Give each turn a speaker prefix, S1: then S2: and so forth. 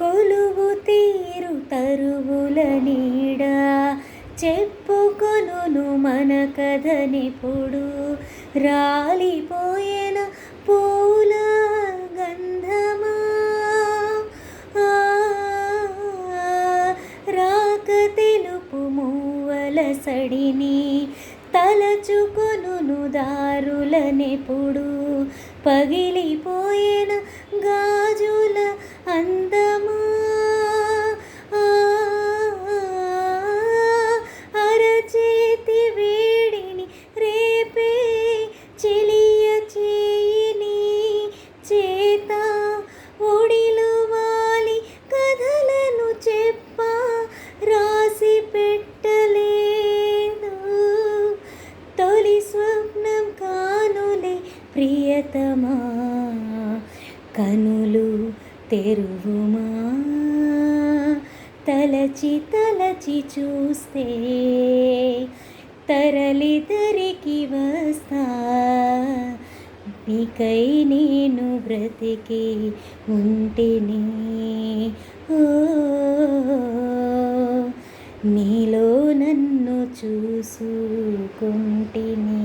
S1: కొలువు తీరు తరువుల నీడ చెప్పుకొనును మన కథనిప్పుడు. రాలిపోయిన పూల గంధమా రాక తెలుపు మూవల సడిని తలచుకొనును దారులనెప్పుడు. పగిలిపోయిన గాజుల అందమా అరచేతి వేడిని రేపే చెలియ చేయిని చేత ఒడిలో వాలి కథలను చెప్ప రాసి పెట్టలేదు. తొలి స్వప్నం కానులే ప్రియతమా కనులు తెరువుమా. తలచి తలచి చూస్తే తరలిదరికి వస్తా. నీకై నేను బ్రతికి ఉంటిని. నీలో నన్ను చూసుకుంటిని.